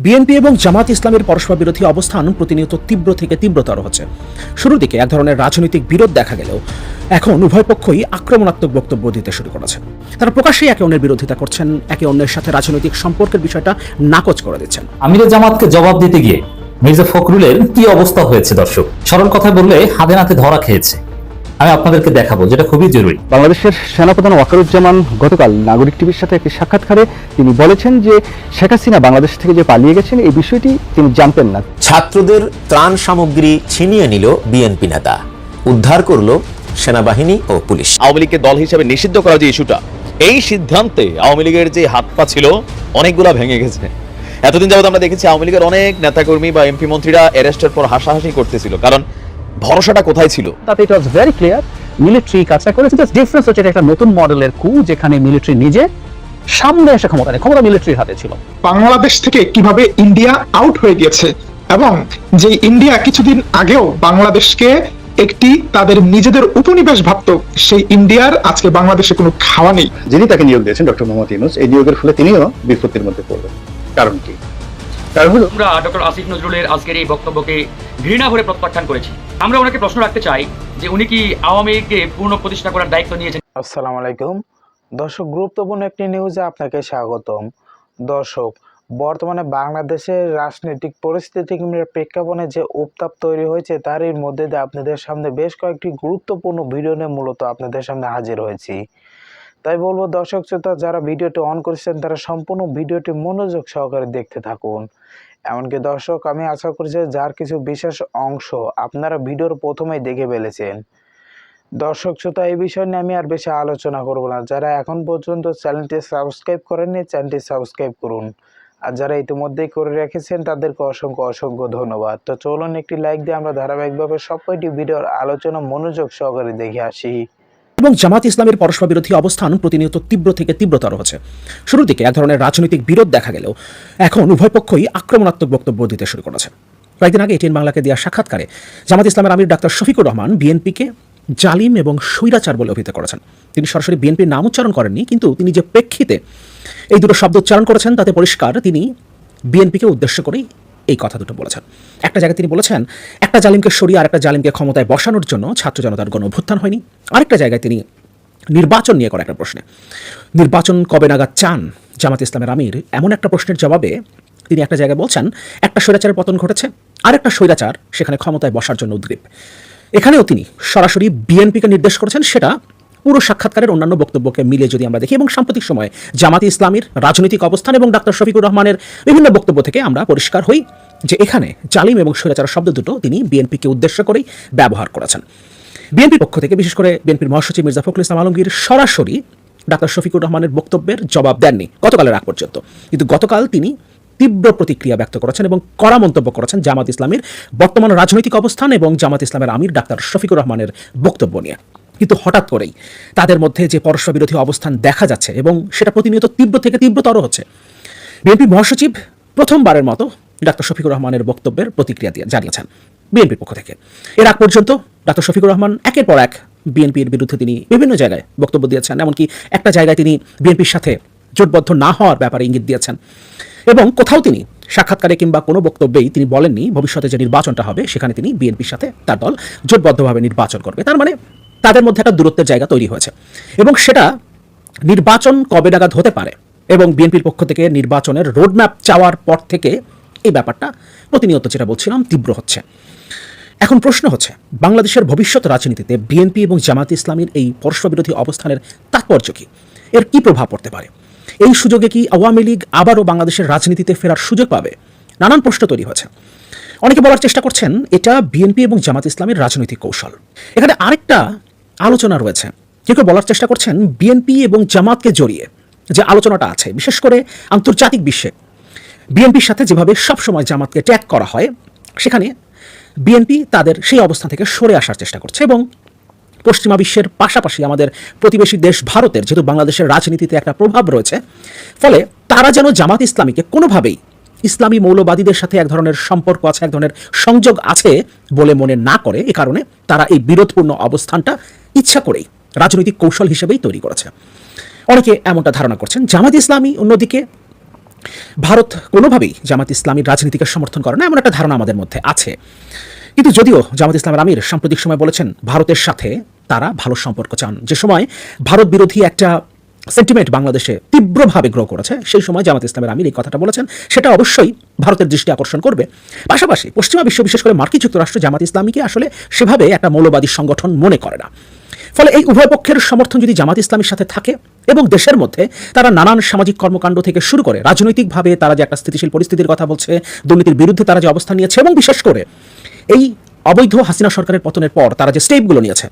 BNP এবং জামাত ইসলামের পরস্পর বিরোধী অবস্থান প্রতিনিয়ত তীব্র থেকে তীব্রতর হচ্ছে। শুরুর দিকে এক ধরনের রাজনৈতিক বিরোধ দেখা গেলেও এখন উভয় পক্ষই আক্রমণাত্মক বক্তব্য দিতে শুরু করেছে। তারা প্রকাশ্যেই একে অন্যের বিরোধিতা করছেন, একে অন্যের সাথে রাজনৈতিক সম্পর্কের বিষয়টা নাকচ করে দিচ্ছেন। আমিরের জামাতকে জবাব দিতে গিয়ে মির্জা ফখরুলের কি অবস্থা হয়েছে দর্শক, সরল কথায় বললে হাতে নাতে ধরা খেয়েছে। আমি আপনাদেরকে দেখাবো, যেটা খুবই জরুরি। বাংলাদেশের সেনাপ্রধান ওয়াকারুজ্জামান গতকাল নাগরিক টিভির সাথে একটি সাক্ষাৎকারে তিনি বলেছেন যে শেখ হাসিনা বাংলাদেশ থেকে যে পালিয়ে গেছেন এই বিষয়টি তিনি জানতেন না। ছাত্রদের ত্রাণ সামগ্রী ছিনিয়ে নিল বিএনপি নেতা, উদ্ধার করলো সেনাবাহিনী ও পুলিশ। আওয়ামী লীগকে দল হিসেবে নিষিদ্ধ করার যে ইস্যুটা, এই সিদ্ধান্তে আওয়ামী লীগের যে হাত পা ছিল অনেকগুলা ভেঙে গেছে। এতদিন যাবত আমরা দেখেছি আওয়ামী লীগের অনেক নেতাকর্মী বা এমপি মন্ত্রীরা অ্যারেস্টের পর হাসাহাসি করতেছিল, কারণ ভরসাটা কোথায় ছিল। তাতে ইট ওয়াজ ভেরি ক্লিয়ার মিলিটারি কাজটা করেছে। ডিফারেন্স হচ্ছে এটা একটা নতুন মডেলের কু, যেখানে মিলিটারি নিজে সামনে এসে ক্ষমতা নেই, ক্ষমতা মিলিটারির হাতে ছিল। বাংলাদেশ থেকে কিভাবে ইন্ডিয়া আউট হয়ে গেছে এবং যে ইন্ডিয়া কিছুদিন আগেও বাংলাদেশকে একটি তাদের নিজেদের উপনিবেশ ভাবত, সেই ইন্ডিয়ার আজকে বাংলাদেশে কোনো খাওয়া নেই। যিনি তাকে নিয়োগ দিয়েছেন ডক্টর মোহাম্মদ ইউনূস, এই নিয়োগের ফলে তিনিও বিপত্তির মধ্যে পড়বেন। কারণ কি? কারণ হলো আমরা ডক্টর আসিফ নজরুলের আজকের এই বক্তব্যকে ঘৃণা ভরে প্রত্যাখ্যান করেছি। আমরা ওনাকে প্রশ্ন রাখতে চাই যে উনি কি আওয়ামী লীগকে পূর্ণ প্রতিষ্ঠা করার দায়িত্ব নিয়েছেন? আসসালামু আলাইকুম দর্শক, গুরুত্বপূর্ণ একটি নিউজে আপনাকে স্বাগতম। দর্শক, বর্তমানে বাংলাদেশের রাজনৈতিক পরিস্থিতির প্রেক্ষাপটে যে উত্তাপ তৈরি হয়েছে তারই মধ্যে দিয়ে আপনাদের সামনে বেশ কয়েকটি গুরুত্বপূর্ণ ভিডিও নিয়ে মূলত আপনাদের সামনে হাজির হয়েছি। তাই বলবো দর্শক শ্রোতা, যারা ভিডিওটি অন করেছেন তারা সম্পূর্ণ ভিডিওটি মনোযোগ সহকারে দেখতে থাকুন। এমনকি দর্শক, আমি আশা করি যে যার কিছু বিশেষ অংশ আপনারা ভিডিওর প্রথমেই দেখে ফেলেছেন। দর্শক শ্রোতা, এই বিষয় নিয়ে আমি আর বেশি আলোচনা করব না। যারা এখন পর্যন্ত চ্যানেলটি সাবস্ক্রাইব করেননি, চ্যানেলটি সাবস্ক্রাইব করুন। আর যারা ইতিমধ্যেই করে রেখেছেন তাদেরকে অসংখ্য অসংখ্য ধন্যবাদ। তো চলুন একটি লাইক দিয়ে আমরা ধারাবাহিকভাবে সবকটি ভিডিওর আলোচনা মনোযোগ সহকারে দেখে আসি। এবং জামাত ইসলামের পরস্পর বিরোধী অবস্থান প্রতিনিয়ত তীব্র থেকে তীব্রতর হচ্ছে। শুরুর দিকে এক ধরনের রাজনৈতিক বিরোধ দেখা গেলেও এখন উভয় পক্ষই আক্রমণাত্মক বক্তব্য দিতে শুরু করেছে। কয়েকদিন আগে এটিএন বাংলাকে দেওয়া সাক্ষাৎকারে জামাত ইসলামের আমির ডাক্তার শফিকুর রহমান বিএনপিকে জালিম এবং স্বৈরাচার বলে অভিহিত করেছেন। তিনি সরাসরি বিএনপির নাম উচ্চারণ করেননি, কিন্তু তিনি যে প্রেক্ষিতে এই দুটো শব্দ উচ্চারণ করেছেন তাতে পরিষ্কার তিনি বিএনপিকে উদ্দেশ্য করেই এই কথা দুটো বলেছেন। একটা জায়গায় তিনি বলেছেন একটা জালিমকে সরিয়ে আর একটা জালিমকে ক্ষমতায় বসানোর জন্য ছাত্র জনতার গণ অভ্যুত্থান হয়নি। আরেকটা জায়গায় তিনি নির্বাচন নিয়ে করা একটা প্রশ্নে নির্বাচন কবে নাগাদ চান জামাত ইসলামের আমির, এমন একটা প্রশ্নের জবাবে তিনি একটা জায়গায় বলছেন একটা স্বৈরাচারের পতন ঘটেছে, আরেকটা স্বৈরাচার সেখানে ক্ষমতায় বসার জন্য উদ্গ্রীব। এখানেও তিনি সরাসরি বিএনপিকে নির্দেশ করেছেন। সেটা পুরো সাক্ষাৎকারের অন্যান্য বক্তব্যকে মিলে যদি আমরা দেখি এবং সাম্প্রতিক সময়ে জামাতি ইসলামীর রাজনৈতিক অবস্থান এবং ডাক্তার শফিকুর রহমানের বিভিন্ন বক্তব্য থেকে আমরা পরিষ্কার হই যে এখানে জালিম এবং স্বৈরাচার শব্দ দুটো তিনি বিএনপিকে উদ্দেশ্য করেই ব্যবহার করেছেন। বিএনপির পক্ষ থেকে বিশেষ করে বিএনপির মহাসচিব মির্জা ফখরুল ইসলাম আলমগীর সরাসরি ডাক্তার শফিকুর রহমানের বক্তব্যের জবাব দেননি গতকালের আগ পর্যন্ত, কিন্তু গতকাল তিনি তীব্র প্রতিক্রিয়া ব্যক্ত করেছেন এবং কড়া মন্তব্য করেছেন জামাত ইসলামের বর্তমান রাজনৈতিক অবস্থান এবং জামাত ইসলামের আমির ডাক্তার শফিকুর রহমানের বক্তব্য নিয়ে। কিন্তু হঠাৎ করেই তাদের মধ্যে যে পরস্পর বিরোধী অবস্থান দেখা যাচ্ছে এবং সেটা প্রতিনিয়ত তীব্র থেকে তীব্রতর হচ্ছে, বিএনপি মহাসচিব প্রথমবারের মতো ডাক্তার শফিকুর রহমানের বক্তব্যের প্রতিক্রিয়া জানিয়েছেন বিএনপির পক্ষ থেকে। এর আগ পর্যন্ত ডাক্তার শফিকুর রহমান একের পর এক বিএনপির বিরুদ্ধে তিনি বিভিন্ন জায়গায় বক্তব্য দিয়েছেন। এমনকি একটা জায়গায় তিনি বিএনপির সাথে জোটবদ্ধ না হওয়ার ব্যাপারে ইঙ্গিত দিয়েছেন এবং কোথাও তিনি সাক্ষাৎকারে কিংবা কোনো বক্তব্যেই তিনি বলেননি ভবিষ্যতে যে নির্বাচনটা হবে সেখানে তিনি বিএনপির সাথে তার দল জোটবদ্ধভাবে নির্বাচন করবে। তার মানে তাদের মধ্যে একটা দূরত্বের জায়গা তৈরি হয়েছে এবং সেটা নির্বাচন কবে নাগাদ হতে পারে এবং বিএনপির পক্ষ থেকে নির্বাচনের রোডম্যাপ চাওয়ার পর থেকে এই ব্যাপারটা প্রতিনিয়ত, যেটা বলছিলাম, তীব্র হচ্ছে। এখন প্রশ্ন হচ্ছে বাংলাদেশের ভবিষ্যৎ রাজনীতিতে বিএনপি এবং জামাত ইসলামীর এই পরস্পর বিরোধী অবস্থানের তাৎপর্য কী, এর কী প্রভাব পড়তে পারে? এই সুযোগে কি আওয়ামী লীগ আবারও বাংলাদেশের রাজনীতিতে ফেরার সুযোগ পাবে? নানান প্রশ্ন তৈরি হয়েছে। অনেকে বলার চেষ্টা করছেন এটা বিএনপি এবং জামাত ইসলামের রাজনৈতিক কৌশল। এখানে আরেকটা আলোচনা রয়েছে, কেউ কেউ বলার চেষ্টা করছেন বিএনপি এবং জামাতকে জড়িয়ে যে আলোচনাটা আছে, বিশেষ করে আন্তর্জাতিক বিশ্বে বিএনপির সাথে যেভাবে সবসময় জামাতকে ট্যাগ করা হয়, সেখানে বিএনপি তাদের সেই অবস্থান থেকে সরে আসার চেষ্টা করছে এবং পশ্চিমা বিশ্বের পাশাপাশি আমাদের প্রতিবেশী দেশ ভারতের যেহেতু বাংলাদেশের রাজনীতিতে একটা প্রভাব রয়েছে, ফলে তারা যেন জামাত ইসলামীকে কোনোভাবেই ইসলামী মৌলবাদীদের সাথে এক ধরনের সম্পর্ক আছে, এক ধরনের সংযোগ আছে বলে মনে না করে, এ কারণে তারা এই বিরোধপূর্ণ অবস্থানটা ইচ্ছা করেই রাজনৈতিক কৌশল হিসেবেই তৈরি করেছে। অনেকে এমনটা ধারণা করছেন। জামাত ইসলামী অন্যদিকে ভারত কোনোভাবেই জামাত ইসলামীর রাজনীতিকে সমর্থন করে না এমন একটা ধারণা আমাদের মধ্যে আছে। কিন্তু যদিও জামাত ইসলামের আমির সাম্প্রতিক সময় বলেছেন ভারতের সাথে তারা ভালো সম্পর্ক চান, যে সময় ভারত বিরোধী একটা সেন্টিমেন্ট বাংলাদেশে তীব্রভাবে গ্রো করেছে, সেই সময় জামাত ইসলামের আমির এই কথাটা বলেছেন, সেটা অবশ্যই ভারতের দৃষ্টি আকর্ষণ করবে। পাশাপাশি পশ্চিমা বিশ্ব, বিশেষ করে মার্কিন যুক্তরাষ্ট্র জামাত ইসলামীকে আসলে সেভাবে একটা মৌলবাদী সংগঠন মনে করে না। ফলে এই উভয় পক্ষের সমর্থন যদি জামাত ইসলামীর সাথে থাকে এবং দেশের মধ্যে তারা নানান সামাজিক কর্মকাণ্ড থেকে শুরু করে রাজনৈতিকভাবে তারা যে একটা স্থিতিশীল পরিস্থিতির কথা বলছে, দুর্নীতির বিরুদ্ধে তারা যে অবস্থান নিয়েছে, এবং বিশেষ করে এই অবৈধ হাসিনা সরকারের পতনের পর তারা যে স্টেপগুলো নিয়েছে,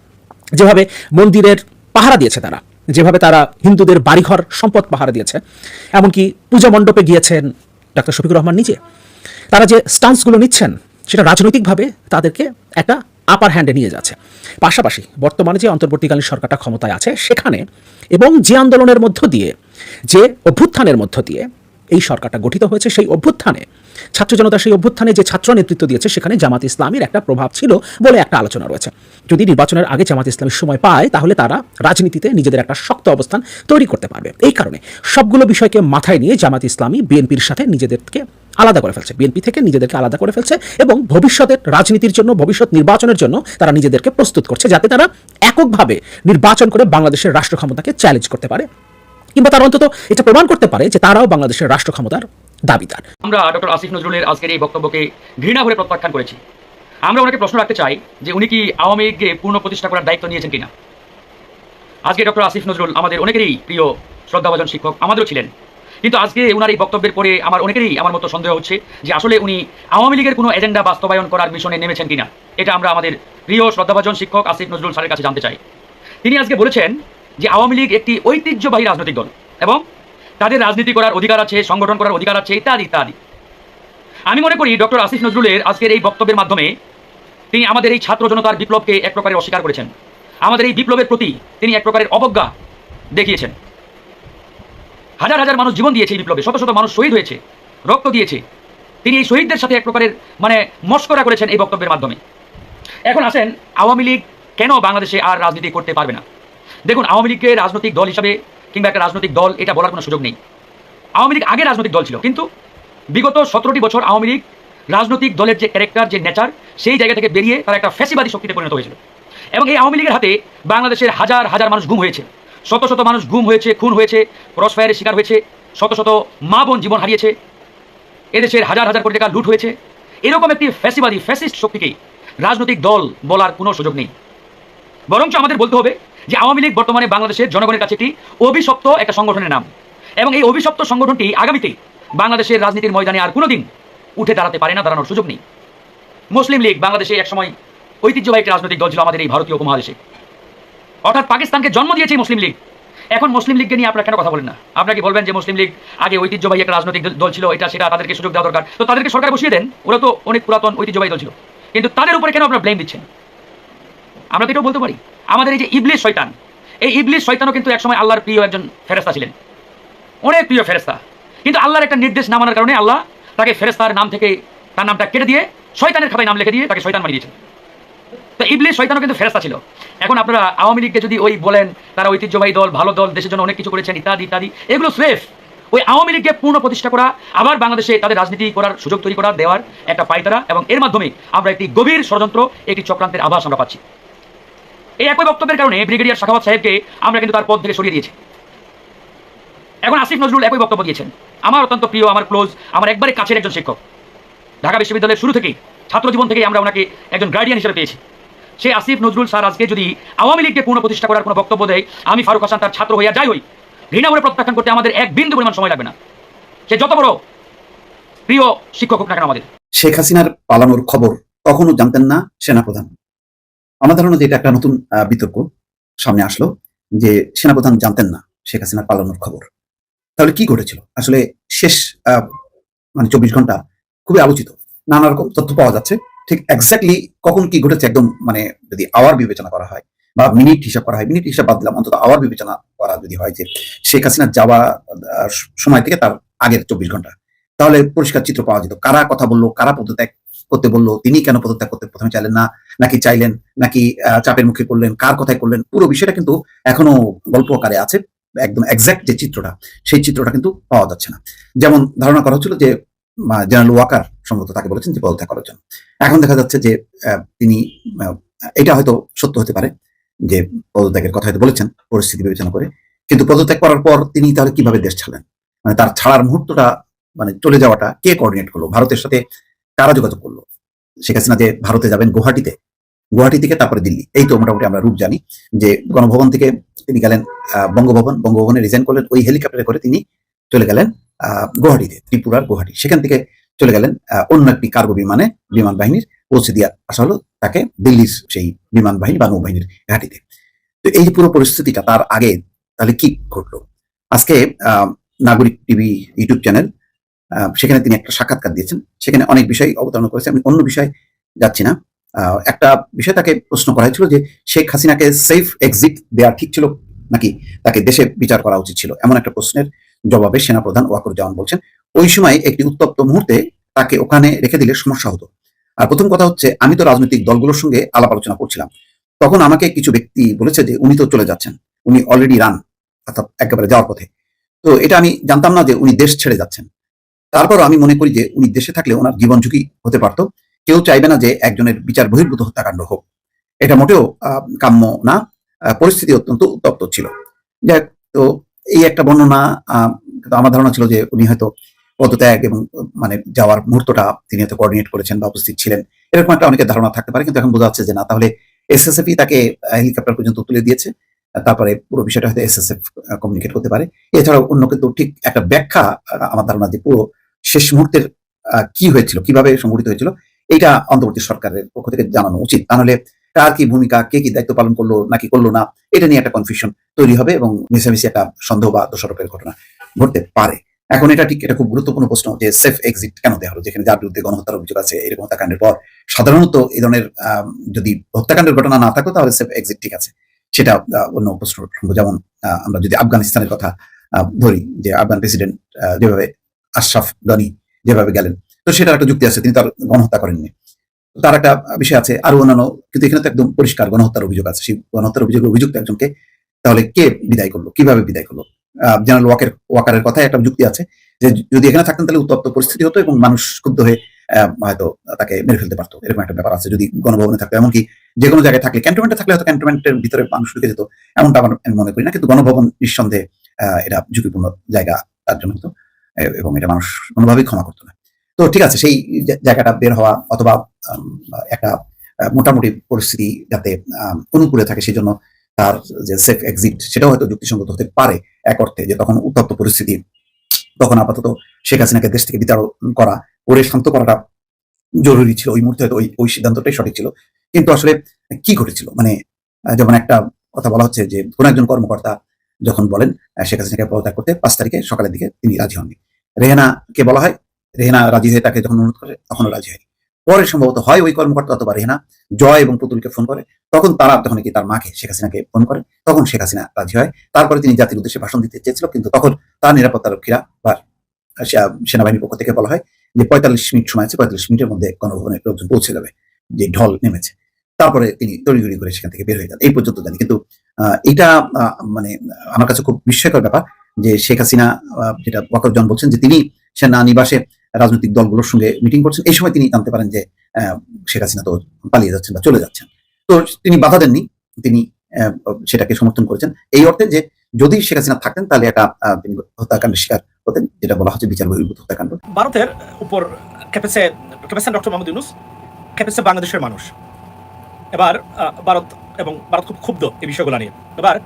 যেভাবে মন্দিরের পাহারা দিয়েছে তারা, যেভাবে তারা হিন্দুদের বাড়িঘর সম্পদ পাহারা দিয়েছে, এমনকি পূজা মণ্ডপে গিয়েছেন ডক্টর শফিকুর রহমান নিজে, তারা যে স্টান্সগুলো নিচ্ছেন সেটা রাজনৈতিকভাবে তাদেরকে একটা আপার হ্যান্ডে নিয়ে যাচ্ছে। পাশাপাশি বর্তমানে যে অন্তর্বর্তীকালীন সরকারটা ক্ষমতায় আছে সেখানে এবং যে আন্দোলনের মধ্য দিয়ে, যে অভ্যুত্থানের মধ্য দিয়ে এই সরকারটা গঠিত হয়েছে, সেই অভ্যুত্থানে ছাত্র জনতা, সেই অভ্যুত্থানে যে ছাত্র নেতৃত্ব দিয়েছে সেখানে জামাত ইসলামীর একটা প্রভাব ছিল বলে একটা আলোচনা রয়েছে। যদি নির্বাচনের আগে জামাত ইসলামীর সময় পায় তাহলে তারা রাজনীতিতে নিজেদের একটা শক্ত অবস্থান তৈরি করতে পারবে। এই কারণে সবগুলো বিষয়কে মাথায় নিয়ে জামাত ইসলামী বিএনপির সাথে নিজেদেরকে আলাদা করে ফেলছে, বিএনপি থেকে নিজেদেরকে আলাদা করে ফেলছে এবং ভবিষ্যতের রাজনীতির জন্য, ভবিষ্যৎ নির্বাচনের জন্য তারা নিজেদেরকে প্রস্তুত করছে, যাতে তারা এককভাবে নির্বাচন করে বাংলাদেশের রাষ্ট্র ক্ষমতাকে চ্যালেঞ্জ করতে পারে, কিংবা তারা অন্তত এটা প্রমাণ করতে পারে যে তারাও বাংলাদেশের রাষ্ট্র ক্ষমতার দাবিদার। আমরা ডক্টর আসিফ নজরুলের আজকের এই বক্তব্যকে ঘৃণা ভরে প্রত্যাখ্যান করেছি। আমরা ওনাকে প্রশ্ন রাখতে চাই যে উনি কি আওয়ামী লীগকে পূর্ণ প্রতিষ্ঠা করার দায়িত্ব নিয়েছেন কিনা। আজকে ডক্টর আসিফ নজরুল আমাদের অনেকেরই প্রিয় শ্রদ্ধাভাজন শিক্ষক, আমাদেরও ছিলেন, কিন্তু আজকে ওনার এই বক্তব্যের পরে আমার মতো সন্দেহ হচ্ছে যে আসলে উনি আওয়ামী লীগের কোনো এজেন্ডা বাস্তবায়ন করার মিশনে নেমেছেন কিনা। এটা আমরা আমাদের প্রিয় শ্রদ্ধাভাজন শিক্ষক আসিফ নজরুল স্যারের কাছে জানতে চাই। তিনি আজকে বলেছেন যে আওয়ামী লীগ একটি ঐতিহ্যবাহী রাজনৈতিক দল এবং তাদের রাজনীতি করার অধিকার আছে, সংগঠন করার অধিকার আছে, ইত্যাদি ইত্যাদি। আমি মনে করি ডক্টর আসিফ নজরুলের আজকের এই বক্তব্যের মাধ্যমে তিনি আমাদের এই ছাত্র জনতার বিপ্লবকে এক প্রকারের অস্বীকার করেছেন। আমাদের এই বিপ্লবের প্রতি তিনি এক প্রকারের অবজ্ঞা দেখিয়েছেন। হাজার হাজার মানুষ জীবন দিয়েছে এই বিপ্লবে, শত শত মানুষ শহীদ হয়েছে, রক্ত দিয়েছে। তিনি এই শহীদদের সাথে এক প্রকারের মস্করা করেছেন এই বক্তব্যের মাধ্যমে। এখন আসেন, আওয়ামী লীগ কেন বাংলাদেশে আর রাজনীতি করতে পারবে না? দেখুন, আওয়ামী লীগকে রাজনৈতিক দল হিসাবে কিংবা একটা রাজনৈতিক দল এটা বলার কোনো সুযোগ নেই। আওয়ামী লীগ আগে রাজনৈতিক দল ছিল, কিন্তু বিগত 17টি বছর আওয়ামী লীগ রাজনৈতিক দলের যে ক্যারেক্টার, যে নেচার, সেই জায়গা থেকে বেরিয়ে তারা একটা ফ্যাসিবাদী শক্তিতে পরিণত হয়েছিল। এবং এই আওয়ামী লীগের হাতে বাংলাদেশের হাজার হাজার মানুষ গুম হয়েছে, শত শত মানুষ গুম হয়েছে, খুন হয়েছে, ক্রসফায়ারের শিকার হয়েছে, শত শত মা বোন জীবন হারিয়েছে, এদেশের হাজার হাজার কোটি টাকা লুট হয়েছে। এরকম একটি ফ্যাসিবাদী, ফ্যাসিস্ট শক্তিকে রাজনৈতিক দল বলার কোনো সুযোগ নেই। বরঞ্চ আমাদের বলতে হবে যে আওয়ামী লীগ বর্তমানে বাংলাদেশের জনগণের কাছে একটি অভিশপ্ত একটা সংগঠনের নাম, এবং এই অভিশপ্ত সংগঠনটি আগামীতে বাংলাদেশের রাজনীতির ময়দানে আর কোনোদিন উঠে দাঁড়াতে পারে না, দাঁড়ানোর সুযোগ নেই। মুসলিম লীগ বাংলাদেশে একসময় ঐতিহ্যবাহী একটি রাজনৈতিক দল ছিল আমাদের এই ভারতীয় উপমহাদেশে, অর্থাৎ পাকিস্তানকে জন্ম দিয়েছে মুসলিম লীগ। এখন মুসলিম লীগকে নিয়ে আপনারা কেন কথা বলেন না? আপনারা কি বলবেন যে মুসলিম লীগ আগে ঐতিহ্যবাহী একটা রাজনৈতিক দল ছিল, এটা সেটা তাদেরকে সুযোগ দেওয়া দরকার, তো তাদেরকে সরকার বসিয়ে দেন, ওরা তো অনেক পুরাতন ঐতিহ্যবাহী দল ছিল, কিন্তু তাদের উপরে কেন আপনারা ব্লেম দিচ্ছেন? আমরা তো এটাও বলতে পারি, আমাদের এই যে ইবলিস শয়তান, এই ইবলিস শয়তানও কিন্তু একসময় আল্লাহর প্রিয় একজন ফেরেশতা ছিলেন, অনেক প্রিয় ফেরেশতা, কিন্তু আল্লাহর একটা নির্দেশ না মানার কারণে আল্লাহ তাকে ফেরেশতার নাম থেকে তার নামটা কেটে দিয়ে শয়তানের খাতায় নাম লিখে দিয়ে তাকে শয়তান বানিয়ে দিয়েছেন। তো ইবলিস শয়তানও কিন্তু ফেরেশতা ছিল। এখন আপনারা আওয়ামী লীগকে যদি ওই বলেন তারা ঐতিহ্যবাহী দল, ভালো দল, দেশের জন্য অনেক কিছু করেছেন, ইত্যাদি ইত্যাদি, এগুলো স্রেফ ওই আওয়ামী লীগকে পূর্ণ প্রতিষ্ঠা করা, আবার বাংলাদেশে তাদের রাজনীতি করার সুযোগ তৈরি করা দেওয়ার একটা পায়তারা, এবং এর মাধ্যমে আমরা একটি গভীর ষড়যন্ত্র, একটি চক্রান্তের আভাস আমরা পাচ্ছি। এই একই বক্তব্যের কারণে ব্রিগেডিয়ার সাখাওয়াত সাহেবকে আমরা কিন্তু তার পদ থেকে সরিয়ে দিয়েছি। এখন আসিফ নজরুল একই বক্তব্য দিয়েছেন। আমার অত্যন্ত প্রিয়, আমার ক্লোজ, আমার একবারে কাছের একজন শিক্ষক, ঢাকা বিশ্ববিদ্যালয়ের শুরু থেকেই, ছাত্র জীবন থেকেই আমরা ওনাকে একজন গার্ডিয়ান হিসেবে পেয়েছি। সেই আসিফ নজরুল স্যার আজকে যদি আওয়ামী লীগকে পূর্ণ প্রতিষ্ঠা করার কোনো বক্তব্য দেয়, আমি ফারুক হাসান তার ছাত্র হইয়া যাই হই, ঘৃণা করে প্রত্যাখ্যান করতে আমাদের এক বিন্দু পরিমাণ সময় লাগবে না, সে যত বড় প্রিয় শিক্ষক হোক না কেন আমাদের। শেখ হাসিনার পালানোর খবর কখনো জানতেন না সেনাপ্রধান। আমার ধারণা যে এটা একটা নতুন বিতর্ক সামনে আসলো যে সেনাপ্রধান জানতেন না শেখ হাসিনার পালানোর খবর। তাহলে কি ঘটেছিল আসলে? শেষ 24 ঘন্টা খুবই আলোচিত, নানা রকম তথ্য পাওয়া যাচ্ছে। ঠিক এক্স্যাক্টলি কখন কি ঘটেছে একদম যদি আওয়ার বিবেচনা করা হয় বা মিনিট হিসাব করা হয়, মিনিট হিসাব বাদ দিলাম, অন্তত আওয়ার বিবেচনা করা যদি হয় যে শেখ হাসিনার যাওয়া সময় থেকে তার আগের 24 ঘন্টা, তাহলে পরিষ্কার চিত্র পাওয়া যেত। কারা কথা বললো, কারা পদত্যাগ করতে বললো, তিনি কেন পদত্যাগ করতে প্রথমে চাইলেন না, নাকি চাইলেন, নাকি চাপের মুখে করলেন, কার কথায় করলেন, পুরো বিষয়টা কিন্তু এখনো গল্প আকারে আছে। একদম এক্সাক্ট যে চিত্রটা, সেই চিত্রটা কিন্তু পাওয়া যাচ্ছে না। যেমন ধারণা করা হচ্ছিল যে জেনারেল ওয়াকার সম্ভবত তাকে বলেছেন যে পদত্যাগ করার জন্য। এখন দেখা যাচ্ছে যে তিনি এটা হয়তো সত্য হতে পারে যে পদত্যাগের কথা হয়তো বলেছেন পরিস্থিতি বিবেচনা করে, কিন্তু পদত্যাগ করার পর তিনি তাহলে কিভাবে দেশ ছাড়লেন? মানে তার ছাড়ার মুহূর্তটা, মানে চলে যাওয়াটা কে কোঅর্ডিনেট করলো? ভারতের সাথে কারা যোগাযোগ করলো? শেখ হাসিনা যে ভারতে যাবেন গুয়াহাটি থেকে তারপরে দিল্লি, এই তো মোটামুটি আমরা রূপ জানি যে গণভবন থেকে তিনি গেলেন বঙ্গভবনে রিজাইন করলেন, ওই হেলিকপ্টারে করে তিনি চলে গেলেন গুয়াহাটিতে, ত্রিপুরার গুয়াহাটি। সেখান থেকে চলে গেলেন অন্য একটি কার্গো বিমানে, বিমান বাহিনীর পৌঁছে দিয়ে আসা হলো তাকে দিল্লির সেই বিমান বাহিনী বা নৌবাহিনীর ঘাঁটিতে। তো এই যে পুরো পরিস্থিতিটা, তার আগে তাহলে কি ঘটলো? আজকে নাগরিক টিভি ইউটিউব চ্যানেল, সেখানে তিনি একটা সাক্ষাৎকার দিয়েছেন, সেখানে অনেক বিষয় অবতারণা করেছে। আমি অন্য বিষয় যাচ্ছি না। একটা বিষয় তাকে প্রশ্ন করা হয়েছিল যে শেখ হাসিনাকে সেফ এক্সিট দেওয়া ঠিক ছিল নাকি তাকে দেশে বিচার করা উচিত ছিল, এমন একটা প্রশ্নের জবাবে সেনাপ্রধান ওয়াকারুজ্জামান বলছেন ওই সময় একটি উত্তপ্ত মুহূর্তে তাকে ওখানে রেখে দিলে সমস্যা হতো। আর প্রথম কথা হচ্ছে, আমি তো রাজনৈতিক দলগুলোর সঙ্গে আলাপ আলোচনা করছিলাম, তখন আমাকে কিছু ব্যক্তি বলেছে যে উনি তো চলে যাচ্ছেন, উনি অলরেডি রান, অর্থাৎ একেবারে যাওয়ার পথে। তো এটা আমি জানতাম না যে উনি দেশ ছেড়ে যাচ্ছেন। তারপরও আমি মনে করি যে উনি দেশে থাকলে ওনার জীবন ঝুঁকি হতে পারত। কেউ চাইবে না যে একজনের বিচার বহির্ভূত হত্যাকাণ্ড হোক, এটা মোটেও কাম্য না। পরিস্থিতি অত্যন্ত উত্তপ্ত ছিল। যাই হোক, তো এই একটা বর্ণনা। আমার ধারণা ছিল যে উনি হয়তো পদত্যাগ এবং মানে যাওয়ার মুহূর্তটা তিনি হয়তো কোঅর্ডিনেট করেছেন বা উপস্থিত ছিলেন, এরকম একটা অনেকের ধারণা থাকতে পারে। কিন্তু এখন বোঝা যাচ্ছে যে না, তাহলে এসএসএফই তাকে হেলিকপ্টার পর্যন্ত তুলে দিয়েছে, তারপরে পুরো বিষয়টা হয়তো এসএসএফ কমিউনিকেট করতে পারে। এছাড়াও অন্য কিন্তু ঠিক একটা ব্যাখ্যা, আমার ধারণা যে পুরো শেষ মুহূর্তের কি হয়েছিল, কিভাবে সংঘটিত হয়েছিল, এটা অন্তর্বর্তী সরকারের পক্ষ থেকে জানানো উচিত। তাহলে কার কি ভূমিকা, কে কি দায়িত্ব পালন করলো নাকি করলো না, এটা নিয়ে একটা কনফিউশন তৈরি হবে এবং মিশামিশি একটা সন্দেহ বা দোষারোপের ঘটনা ঘটতে পারে। এখন এটা খুব গুরুত্বপূর্ণ প্রশ্ন যে সেফ এক্সিট কেন দেওয়া হলো, যেখানে যার বিরুদ্ধে গণহত্যার অভিযোগ আছে, এরকম হত্যাকাণ্ডের পর সাধারণত এই ধরনের যদি হত্যাকাণ্ডের ঘটনা না থাকতো তাহলে সেফ এক্সিট ঠিক আছে, সেটা অন্য প্রশ্ন। যেমন আমরা যদি আফগানিস্তানের কথা ধরি, যে আফগান প্রেসিডেন্ট যেভাবে আশরাফ গনি যেভাবে গেলেন, তো সেটার একটা যুক্তি আছে, তিনি তার গণহত্যা করেননি, তার একটা বিষয় আছে আরো অন্যান্য। কিন্তু এখানে তো একদম পরিষ্কার গণহত্যার অভিযোগ আছে। সেই গণহত্যার অভিযুক্ত একজনকে তাহলে কে বিদায় করলো, কিভাবে বিদায় করলো? জেনারেল ওয়াকারের কথায় একটা যুক্তি আছে যে যদি এখানে থাকতেন তাহলে উত্তপ্ত পরিস্থিতি হতো এবং মানুষ ক্ষুব্ধ হয়ে হয়তো তাকে মেরে ফেলতে পারতো, এরকম একটা ব্যাপার আছে যদি গণভবনে থাকতো। এমনকি যে কোনো জায়গায় থাকলে, ক্যান্টনমেন্টে থাকলে হয়তো ক্যান্টনমেন্টের ভিতরে মানুষ ঢুকে যেত, এমনটা আমি মনে করি না। কিন্তু গণভবন নিঃসন্দেহে এটা ঝুঁকিপূর্ণ জায়গা তার জন্য হতো, এবং এটা মানুষ কোনোভাবেই ক্ষমা করতো না। তো ঠিক আছে, সেই জায়গাটা বের হওয়া অথবা একটা মোটামুটি পরিস্থিতি যাতে অনুকূলে থাকে, সেই জন্য তার যে সেফ এক্সিট, সেটাও হয়তো যুক্তিসঙ্গত হতে পারে এক অর্থে, যে তখন উত্তপ্ত পরিস্থিতি, তখন আপাতত শেখ হাসিনাকে দেশ থেকে বিতাড়ন করা, করে শান্ত করাটা জরুরি ছিল। ওই মুহূর্তে হয়তো ওই সিদ্ধান্তটাই সঠিক ছিল। কিন্তু আসলে কি ঘটেছিল, মানে যেমন একটা কথা বলা হচ্ছে যে কোন একজন কর্মকর্তা যখন বলেন শেখ হাসিনাকে পদত্যাগ করতে 5 তারিখে সকালের দিকে, তিনি রাজি হননি। রেহেনাকে বলা হয়, রেহেনা রাজি হয়ে তাকে যখন অনুরোধ করে তখনও রাজি হয়নি। পরে সম্ভবত হয় ওই কর্মকর্তা অথবা রেহেনা জয় এবং পুতুলকে ফোন করে, তখন কি তার মাকে শেখ হাসিনাকে ফোন করে, তখন শেখ হাসিনা রাজি হয়। তারপরে তিনি জাতির উদ্দেশ্যে ভাষণ দিতে চেয়েছিল, কিন্তু তখন তার নিরাপত্তারক্ষীরা বা সেনাবাহিনীর পক্ষ থেকে বলা হয় যে 45 মিনিট সময় আছে, 45 মিনিটের মধ্যে গণভবনের লোকজন পৌঁছে যাবে, যে ঢল নেমেছে। তারপরে তিনি তড়িঘড়ি করে সেখান থেকে বের হয়ে যান, এই পর্যন্ত জানি। কিন্তু এটা মানে আমার কাছে খুব বিস্ময়কর ব্যাপার যে শেখ হাসিনা, যেটা ওয়াকারুজ্জামান বলছেন যে তিনি সেনা নিবাসে রাজনৈতিক দলগুলোর সঙ্গে মিটিং করছেন, এই সময় তিনি জানতে পারেন যে শেখ হাসিনা তো পালিয়ে যাচ্ছেন বা চলে যাচ্ছেন। তো তিনি বাধা দেননি, তিনি সেটাকে সমর্থন করেছেন এই অর্থে যে যদি শেখ হাসিনা থাকতেন তাহলে একটা তিনি হত্যাকাণ্ডের শিকার হতেন, যেটা বলা হচ্ছে বিচার বহির্ভূত হত্যাকাণ্ড। ভারতের উপর খেপেছেন ডক্টর মোহাম্মদ ইউনূস, খেপেছে বাংলাদেশের মানুষ। এবার ভারত খুব ক্ষুব্ধ এই বিষয়গুলো নিয়ে। এবার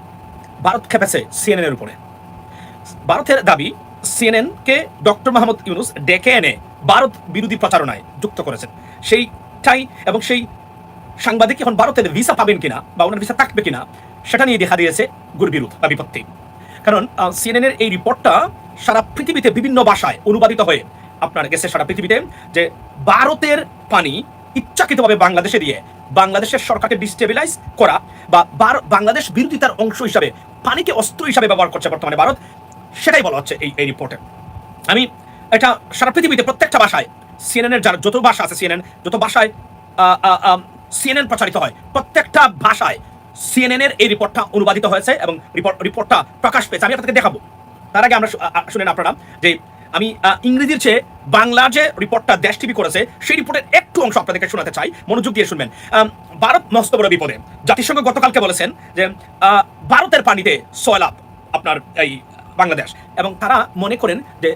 ভারত খেপেছে সিএনএন এর উপরে। ভারতের দাবি, সিএনএন-কে ডক্টর মোহাম্মদ ইউনূস ডেকে এনে ভারত বিরোধী প্রচারণায় যুক্ত করেছেন। সেইটাই, এবং সেই সাংবাদিক এখন ভারতের ভিসা পাবেন কিনা বা ওনার ভিসা থাকবে কিনা সেটা নিয়ে দেখা দিয়েছে গুরবিরোধ বা বিপত্তি। কারণ সিএনএন-এর এই রিপোর্টটা সারা পৃথিবীতে বিভিন্ন ভাষায় অনুবাদিত হয়ে আপনার গেছে সারা পৃথিবীতে, যে ভারতের পানি ইচ্ছাকৃতভাবে বাংলাদেশে দিয়ে বাংলাদেশের সরকারকে ডিস্টেবিলাইজ করা বা বাংলাদেশ বিরোধিতার অংশ হিসাবে পানিকে অস্ত্র হিসাবে ব্যবহার করছে বর্তমানে ভারত, সেটাই বলা হচ্ছে এই রিপোর্টে। আমি এটা সারা পৃথিবীতে প্রত্যেকটা ভাষায় সিএনএন-এর যার যত ভাষা আছে, যত ভাষায় সিএনএন প্রচারিত হয়, প্রত্যেকটা ভাষায় CNN এর এই রিপোর্টটা অনুবাদিত হয়েছে এবং রিপোর্টটা প্রকাশ পেয়েছে। আমি আপনাদেরকে দেখাবো। তার আগে আমরা শুনেন আপনারা যে আমি ইংরেজির চেয়ে বাংলা যে রিপোর্টটা দেশ টিভি করেছে সেই রিপোর্টের একটু অংশ আপনাদেরকে শোনাতে চাই, মনোযোগ দিয়ে শুনবেন। ভারত মস্ত বড় বিপদে। জাতিসংঘ গতকালকে বলেছেন যে ভারতের পানিতে সয়লাভ আপনার এই বাংলাদেশ, এবং তারা মনে করেন যে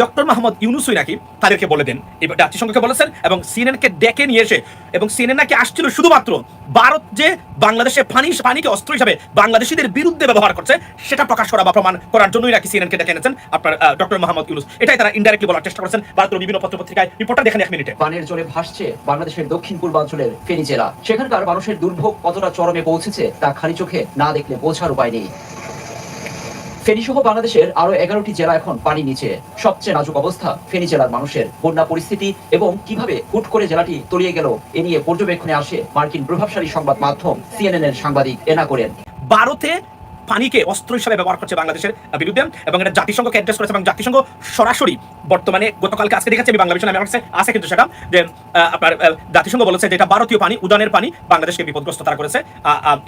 ডক্টর মোহাম্মদ ইউনুসই নাকি তাদেরকে বলে দেন, এবার জাতিসংঘকে বলেছেন এবং সিএনএনকে ডেকে নিয়ে এসে, এবং সিএনএন নাকি আসছিল শুধুমাত্র ভারত যে বাংলাদেশে পানিকে অস্ত্র হিসাবে বাংলাদেশিদের বিরুদ্ধে ব্যবহার করছে সেটা প্রকাশ করা বা প্রমাণ করার জন্যই নাকি সিএনএনকে ডেকে এনেছেন আপনার ডক্টর মোহাম্মদ ইউনুস। এটাই তারা ইনডাইরেক্টলি বলার চেষ্টা করেছেন ভারতের বিভিন্ন পত্রপত্রিকায়। রিপোর্টটা দেখেন 1 মিনিটে। পানির জলে ভাসছে বাংলাদেশের দক্ষিণ পূর্বাঞ্চলের ফেনী জেলা। সেখানকার মানুষের দুর্ভোগ কতটা চরমে পৌঁছেছে তা খালি চোখে না দেখলে বোঝার উপায় নেই। ফেনী সহ বাংলাদেশের আরো 11টি জেলা এখন পানি নিচে। সবচেয়ে নাজুক অবস্থা ফেনী জেলার মানুষের। বন্যা পরিস্থিতি এবং কিভাবে হুট করে জেলাটি তলিয়ে গেল এ নিয়ে পর্যবেক্ষণে আসে মার্কিন প্রভাবশালী সংবাদ মাধ্যম CNN এর সাংবাদিক এনা কোরেন। ভারতে পানিকে অস্ত্র হিসাবে ব্যবহার করছে বাংলাদেশের বিরুদ্ধে, এবং এটা জাতিসংঘকে অ্যাড্রেস করেছে, এবং জাতিসংঘ সরাসরি বর্তমানে গতকালকে আজকে দেখেছি আমি বাংলা বিষয় আমার কাছে আছে কিন্তু সেটা যে আপনার জাতিসংঘ বলেছে যে এটা ভারতীয় পানি, উদানের পানি, বাংলাদেশকে বিপদগ্রস্ত তারা করেছে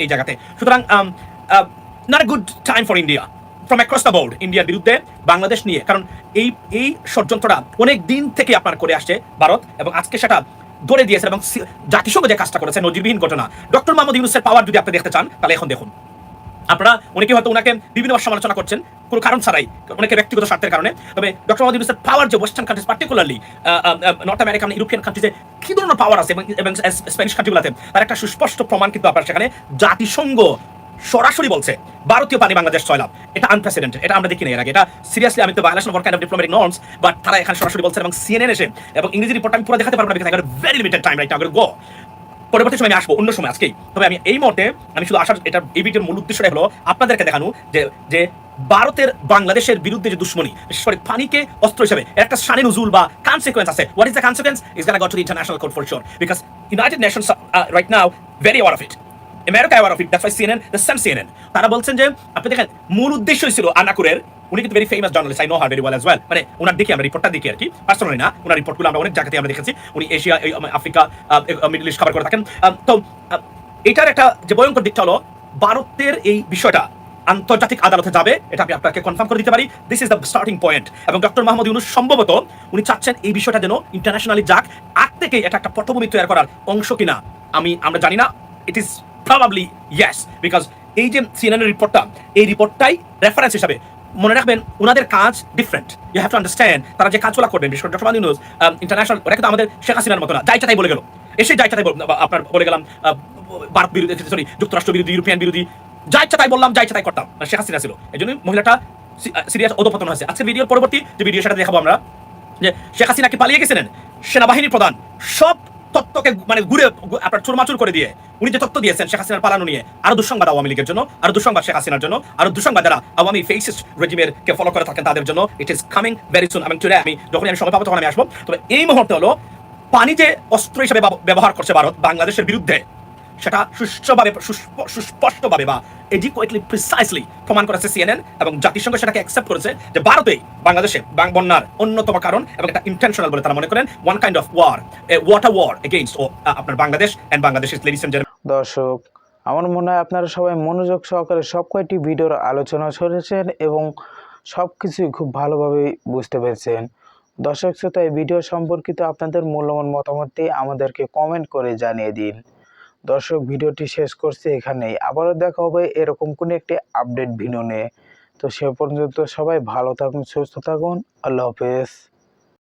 এই জায়গাতে। সুতরাং not a good time for India from across the board ইন্ডিয়ার বিরুদ্ধে বাংলাদেশ নিয়ে, কারণ এই ষড়যন্ত্রটা অনেক দিন থেকে আপনার করে আসছে ভারত, এবং আজকে সেটা ধরে দিয়েছে। এবং জাতিসংঘ যে কাজটা করেছে নজিরবিহীন ঘটনা। ডক্টর মোহাম্মদ ইউনুসের পাওয়ার যদি আপনি দেখতে চান তাহলে এখন দেখুন। আপনারা অনেকে হয়তো ওনাকে বিভিন্ন সমালোচনা করছেন কোনো কারণ ছাড়াই, অনেকে ব্যক্তিগত স্বার্থের কারণে, তবে ডক্টর মোহাম্মদ ইউনুসের পাওয়ার যে western countries particularly North American European কান্ট্রিজে কি ধরনের পাওয়ার আছে এবং স্প্যানিশ কান্ট্রিগুলোতে তার একটা সুস্পষ্ট প্রমাণ কিন্তু আপনার সেখানে জাতিসংঘ সরাসরি বলছে ভারতীয় পানি বাংলাদেশ সয়লাভ। এটা আনপ্রেসিডেন্টেড, এটা আমরা দেখি না এর আগে। এটা সিরিয়াসলি আমি তো violation of kind of diplomatic norms, but তারা এখানে সরাসরি বলছেন। এবং CNN এসে এবং ইংরেজি রিপোর্টটা আমি পুরো দেখাতে পারবো না, because I got very limited time right now. গো পরবর্তী সময় আমি আসবো অন্য সময় আজকেই। তবে আমি এই মুহূর্তে আমি শুধু আসার এই ভিডিওর মূল উদ্দেশ্যটা হলো আপনাদেরকে দেখানো যে ভারতের বাংলাদেশের বিরুদ্ধে যে দুশ্মনী, বিশেষ করে পানিকে অস্ত্র হিসেবে একটা শানে নুজুল বা কনসিকুয়েন্স আছে। What is the consequence? Is gonna go to the international court for sure, because United Nations right now very aware of it. America aware of it, that's why CNN, the same CNN, তারা বলছেন যে আপনি দেখেন মূল উদ্দেশ্যই ছিল আনাকুরের, উনি কিন্তু very famous journalist, I know her very well as well, মানে ওনার দেখি আমরা রিপোর্টটা দেখি আর কি, পার্সোনালি না, ওনার রিপোর্টগুলো আমরা অনেক জায়গাতে আমরা দেখেছি। উনি Asia, Africa, middle east cover করে থাকেন। তো এটার একটা যে ভয়ঙ্কর দিকটা হলো ভারতের এই বিষয়টা আন্তর্জাতিক আদালতে যাবে, এটা আমি আপনাকে কনফার্ম করে দিতে পারি। This is the starting point. এবং ডক্টর মোহাম্মদ ইউনুস সম্ভবত উনি চাচ্ছেন এই বিষয়টা যেন ইন্টারন্যাশনালি যাক, আগ থেকেই এটা একটা পটভূমি তৈরি করার অংশ কিনা আমরা জানি না। It is probably yes, because এই যে CNN এর রিপোর্টটা, এই রিপোর্টটাই রেফারেন্স হিসাবে মনে রাখবেন। ওনাদের কাজ different, you have to understand. তারা যে কাজগুলো করবেন, বিশেষ করে ডক্টর মোহাম্মদ ইউনুস ইন্টারন্যাশনাল, ওটা কিন্তু আমাদের শেখ হাসিনার মতো না, যাইটা তাই বলে গেল, এসে যাইটা তাই আপনার বলে গেলাম ভারত বিরোধী, সরি যুক্তরাষ্ট্র বিরোধী, ইউরোপিয়ান বিরোধী, যাইটা তাই বললাম, যাইটা তাই করতাম। শেখ হাসিনা ছিল, এই জন্য মহিলাটা সিরিয়াস অধপতন হয়েছে। আজকে ভিডিওর পরবর্তী যে ভিডিও সেটা দেখাবো আমরা, যে শেখ হাসিনা কি পালিয়ে গেছিলেন, সেনাবাহিনীর প্রধান সব তত্ত্বকে মানে ঘুরে আপনার চুরমাচুর করে দিয়ে উনি যে তত্ত্ব দিয়েছেন শেখ হাসিনার পালানো নিয়ে, আরো দুঃসংবাদ আওয়ামী লীগের জন্য, আরো দুঃসংবাদ শেখ হাসিনার জন্য, আরো দুঃসংবাদ যারা আওয়ামী ফেসিস্ট রেজিমের কে ফলো করে থাকেন তাদের জন্য। It is coming very soon. এবং টুডে আমি যখন আমি সময় পাবো তখন আমি আসবো। তবে এই মুহূর্তে হলো পানি যে অস্ত্র হিসেবে ব্যবহার করছে ভারত বাংলাদেশের বিরুদ্ধে, সেটা সুস্পষ্টভাবে বা এডিকুয়েটলি প্রিসাইসলি প্রমাণ করেছে CNN, এবং জাতিসংঘ সেটাকে অ্যাকসেপ্ট করেছে যে ভারতেই বাংলাদেশে বন্যার অন্যতম কারণ, এবং এটা ইন্টেনশনাল বলে তারা মনে করেন। One kind of war, water war against আপনার Bangladesh and Bangladesh. Ladies and gentleman, দর্শক, আমার মনে হয় আপনারা সবাই মনোযোগ সহকারে সব কয়টি ভিডিওর আলোচনা শুনেছেন এবং সব কিছুই খুব ভালোভাবে বুঝতে পেরেছেন। দর্শক শ্রোতা, এই ভিডিও সম্পর্কিত আপনাদের মূল্যবান মতামতটি আমাদেরকে কমেন্ট করে জানিয়ে দিন। দর্শক, ভিডিওটি শেষ করছি এখানেই। আবারও দেখা হবে এরকম কোনো একটি আপডেট ভিডিও নিয়ে। তো সে পর্যন্ত সবাই ভালো থাকুন, সুস্থ থাকুন। আল্লাহ হাফেজ।